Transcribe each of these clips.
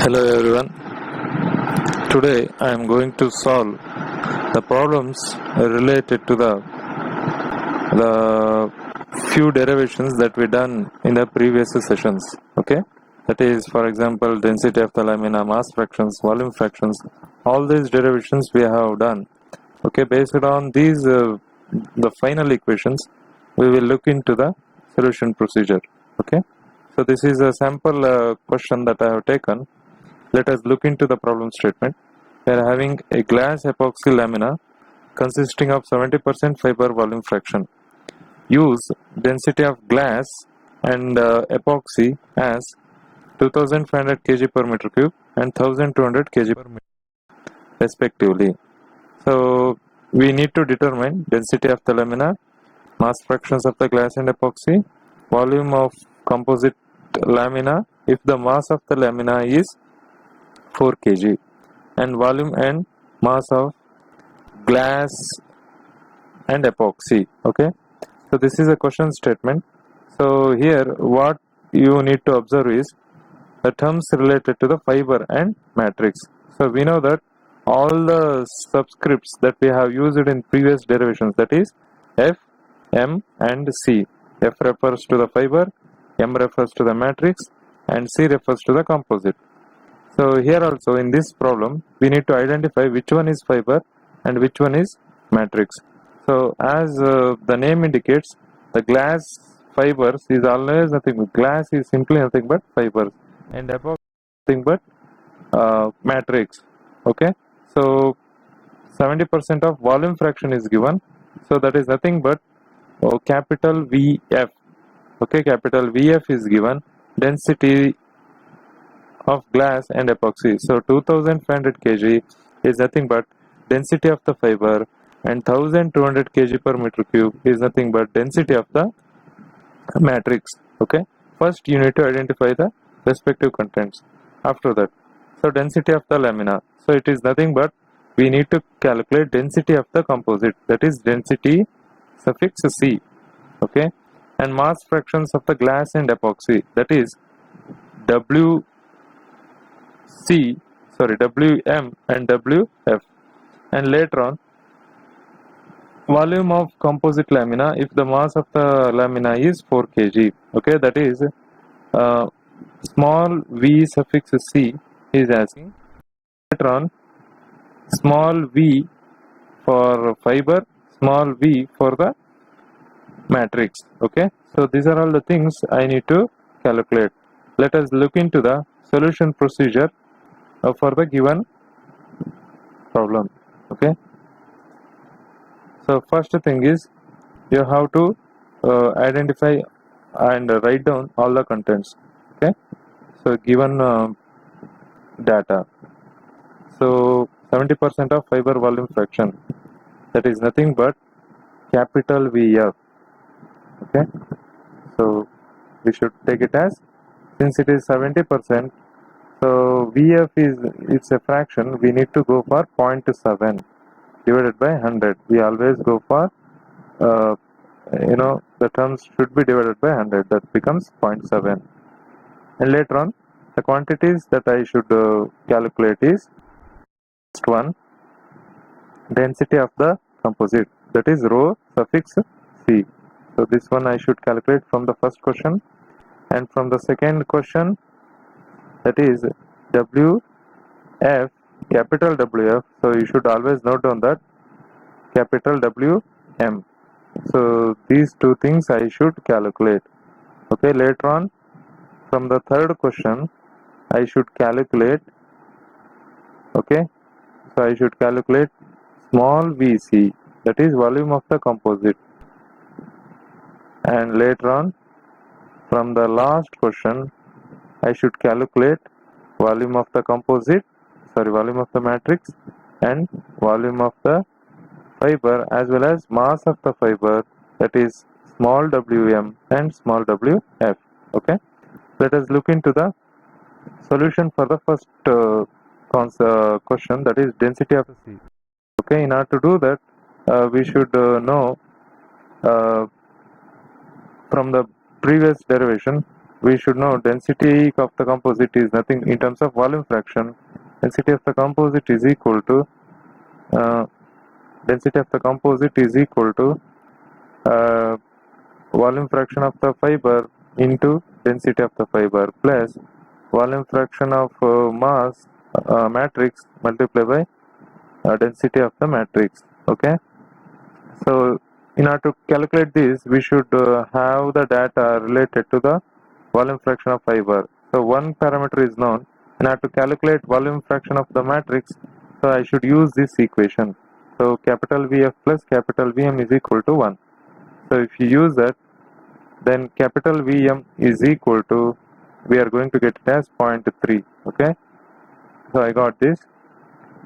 Hello everyone. Today I am going to solve the problems related to the few derivations that we done in the previous sessions. Okay, that is, for example, density of the lamina, mass fractions, volume fractions. All these derivations we have done. Okay, based on these the final equations, we will look into the solution procedure. Okay, so this is a sample question that I have taken. Let us look into the problem statement. We are having a glass epoxy lamina consisting of 70% fiber volume fraction. Use density of glass and epoxy as 2500 kg per meter cube and 1200 kg per meter respectively. So we need to determine density of the lamina, mass fractions of the glass and epoxy, volume of composite lamina if the mass of the lamina is 4 kg, and volume and mass of glass and epoxy. Okay, so this is a question statement. So here what you need to observe is the terms related to the fiber and matrix. So we know that all the subscripts that we have used in previous derivations, that is F, M and C. F refers to the fiber, M refers to the matrix and C refers to the composite. So here also in this problem we need to identify which one is fiber and which one is matrix. So as the name indicates, the glass fibers is always nothing but glass is simply nothing but fibers and epoxy nothing but matrix. Okay, so 70% of volume fraction is given, so that is nothing but capital VF. Okay, capital VF is given. Density of glass and epoxy, so 2500 kg is nothing but density of the fiber and 1200 kg per meter cube is nothing but density of the matrix. Okay, first you need to identify the respective contents. After that, so density of the lamina, so it is nothing but we need to calculate density of the composite, that is density suffix C. Okay, and mass fractions of the glass and epoxy, that is WM and WF, and later on volume of composite lamina if the mass of the lamina is 4 kg. Okay, that is small v suffix C is asking. Later on small v for fiber, small v for the matrix. Okay, so these are all the things I need to calculate. Let us look into the solution procedure for the given problem. Okay, so first thing is you have to identify and write down all the contents. Okay, so given data, so 70% of fiber volume fraction, that is nothing but capital VF. Okay, so we should take it as, since it is 70%, so VF is, it's a fraction, we need to go for 0.7 divided by 100. We always go for the terms should be divided by 100, that becomes 0.7. And later on the quantities that I should calculate is, first one, density of the composite, that is rho suffix C. So this one I should calculate from the first question, and from the second question, that is WF, capital WF, so you should always note down that capital WM. So these two things I should calculate. Okay, later on from the third question I should calculate. Okay, so I should calculate small vc, that is volume of the composite, and later on from the last question I should calculate volume of the composite, volume of the matrix and volume of the fiber, as well as mass of the fiber, that is small wm and small wf. Okay, let us look into the solution for the first question, that is density of C. Okay, in order to do that we should know from the previous derivation we should know density of the composite is nothing in terms of volume fraction. Density of the composite is equal to uh, density of the composite is equal to uh, volume fraction of the fiber into density of the fiber plus volume fraction of mass matrix multiplied by density of the matrix. Okay, so in order to calculate this, we should have the data related to the volume fraction of fiber. So one parameter is known. In order to calculate volume fraction of the matrix, so I should use this equation. So capital VF plus capital VM is equal to 1. So if you use that, then capital VM is equal to, we are going to get it as 0.3. Okay, so I got this.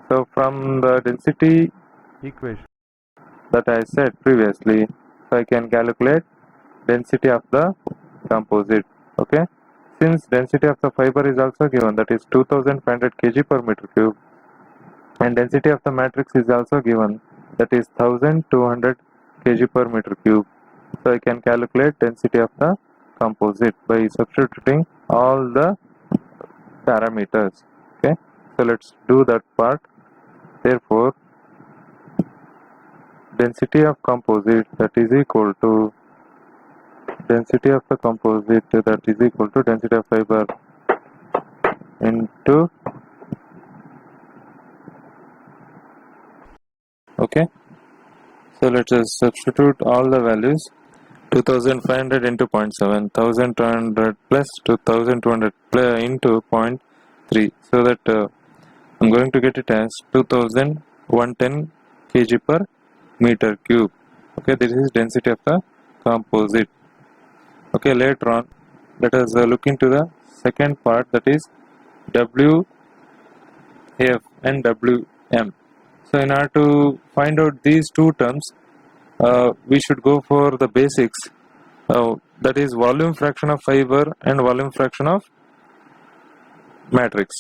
So from the density equation that I said previously, so I can calculate density of the composite. Okay, since density of the fiber is also given, that is 2500 kg per meter cube, and density of the matrix is also given, that is 1200 kg per meter cube. So I can calculate density of the composite by substituting all the parameters. Okay, so let's do that part. Therefore, density of composite that is equal to density of the composite that is equal to density of fiber into, okay, so let us substitute all the values. 2500 into 0.7, 1200 plus 2200 into 0.3, so that I'm going to get it as 2110 kg per meter cube. Okay, this is density of the composite. Okay, later on let us look into the second part, that is WF and WM. So in order to find out these two terms, we should go for the basics, that is volume fraction of fiber and volume fraction of matrix.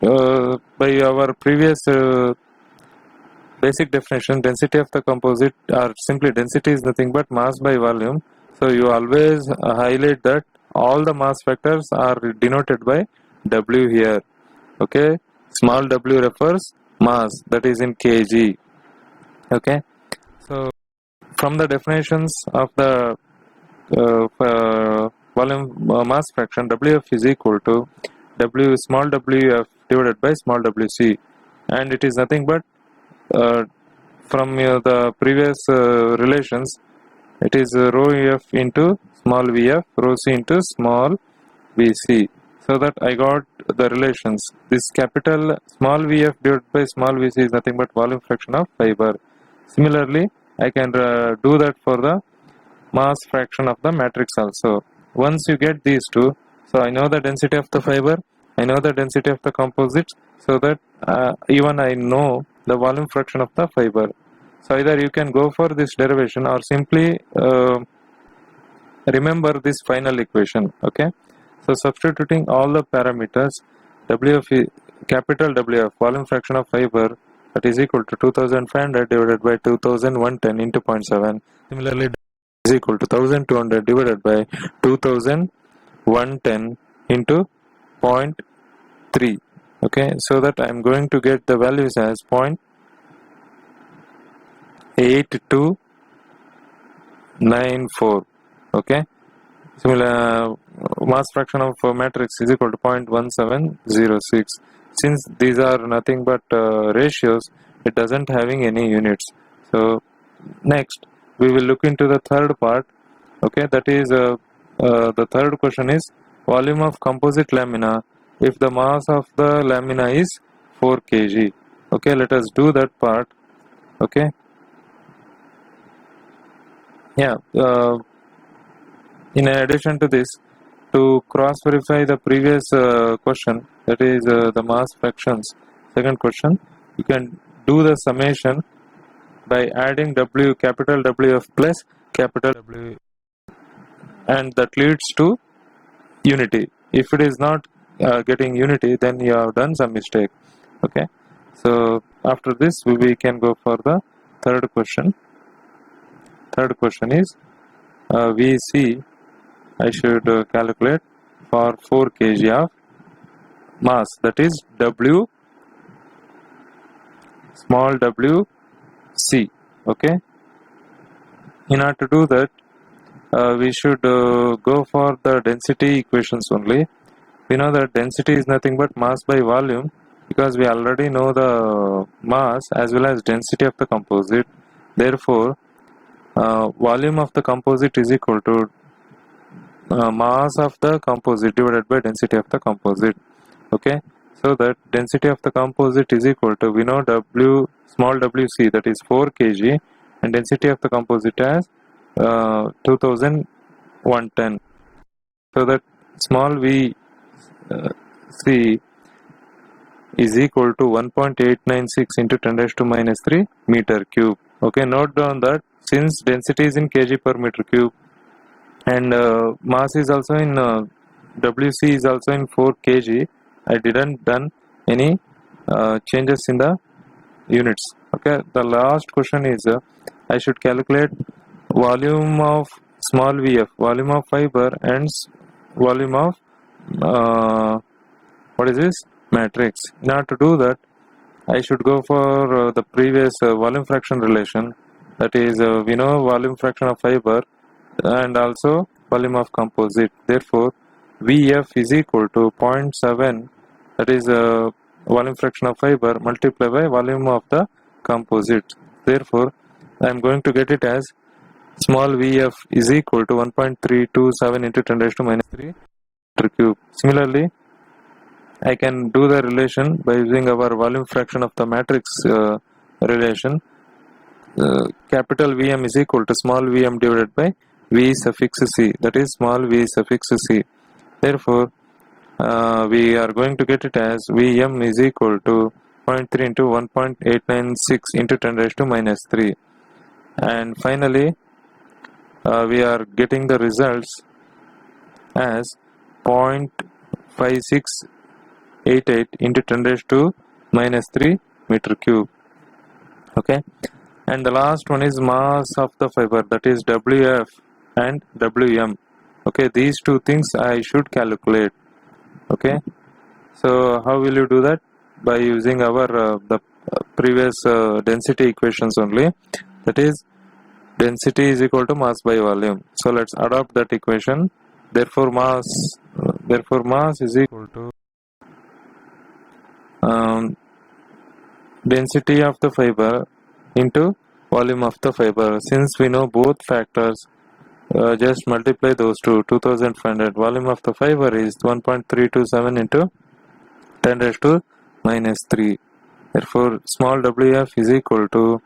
By our previous basic definition, density of the composite, or simply density, is nothing but mass by volume. So you always highlight that all the mass factors are denoted by W here. Okay, small w refers mass, that is in kg. Okay, so from the definitions of the volume mass fraction, WF is equal to small wf divided by small wc, and it is nothing but from the previous relations, it is rho f into small vf, rho c into small vc. So that I got the relations. This capital small vf divided by small vc is nothing but volume fraction of fiber. Similarly, I can do that for the mass fraction of the matrix also. Once you get these two, so I know the density of the fiber, I know the density of the composites, so that even I know the volume fraction of the fiber. So either you can go for this derivation or simply remember this final equation. Okay, so substituting all the parameters, WF, capital WF, volume fraction of fiber, that is equal to 2500 divided by 2110 into 0.7. Similarly, is equal to 1200 divided by 2110 into 0.3. Okay, so that I am going to get the values as 0.8294. Okay, similar mass fraction of matrix is equal to 0.1706. Since these are nothing but ratios, it doesn't having any units. So next we will look into the third part. Okay, that is the third question is volume of composite lamina if the mass of the lamina is 4 kg. Okay, let us do that part. Okay, yeah, in addition to this, to cross verify the previous question, that is the mass fractions, second question, you can do the summation by adding W, capital WF plus capital W, and that leads to unity. If it is not getting unity, then you have done some mistake. Okay, so after this we can go for the third question. Third question is VC, I should calculate for 4 kg of mass, that is W, small w c. Okay, in order to do that, we should go for the density equations only. We know that density is nothing but mass by volume, because we already know the mass as well as density of the composite. Therefore, volume of the composite is equal to mass of the composite divided by density of the composite. Okay, so that density of the composite is equal to, we know W, small wc, that is 4 kg, and density of the composite as 2110. So that small v c is equal to 1.896 into 10 raised to minus 3 meter cube. Okay, note down that since density is in kg per meter cube and mass is also in wc is also in 4 kg, I didn't done any changes in the units. Okay, the last question is I should calculate volume of small vf, volume of fiber, and volume of what is this, matrix. In order to do that, I should go for the previous volume fraction relation, that is we know volume fraction of fiber and also volume of composite. Therefore, Vf is equal to 0.7, that is volume fraction of fiber, multiplied by volume of the composite. Therefore, I am going to get it as small Vf is equal to 1.327 into 10 raised to minus 3 meter cube. Similarly, I can do the relation by using our volume fraction of the matrix relation. Capital Vm is equal to small vm divided by v suffix c, that is small v suffix c. Therefore, we are going to get it as Vm is equal to 0.3 into 1.896 into 10 raised to minus 3. And finally, we are getting the results as 0.5688 into 10 raised to minus 3 meter cube. Okay, and the last one is mass of the fiber, that is Wf and Wm. Okay, these two things I should calculate. Okay, so how will you do that? By using our the previous density equations only, that is density is equal to mass by volume. So let's adopt that equation. Therefore mass is equal to density of the fiber into volume of the fiber. Since we know both factors, just multiply those two. 2500. Volume of the fiber is 1.327 into 10 raised to minus 3. Therefore, small wf is equal to,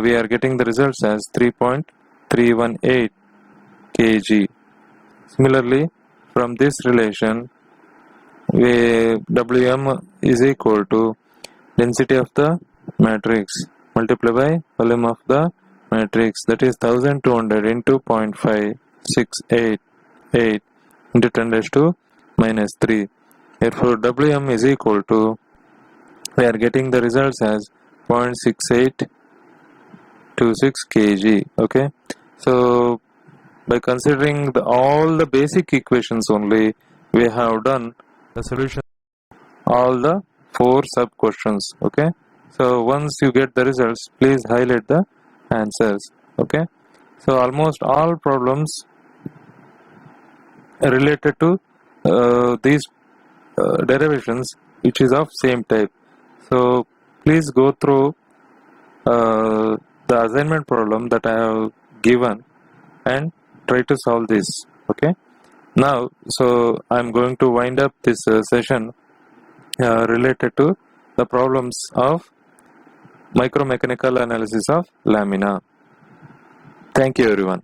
we are getting the results as 3.318 kg. Similarly, from this relation, Wm is equal to density of the matrix multiplied by volume of the matrix, that is 1200 into 0.5688 into 10 raised to minus 3. Therefore, Wm is equal to, we are getting the results as 0.6826 kg. Okay, so by considering all the basic equations only, we have done the solution all the 4 sub questions. Okay, so once you get the results, please highlight the answers. Okay, so almost all problems related to these derivations which is of same type. So please go through the assignment problem that I have given and try to solve this. Okay, now so I'm going to wind up this session related to the problems of micromechanical analysis of lamina. Thank you everyone.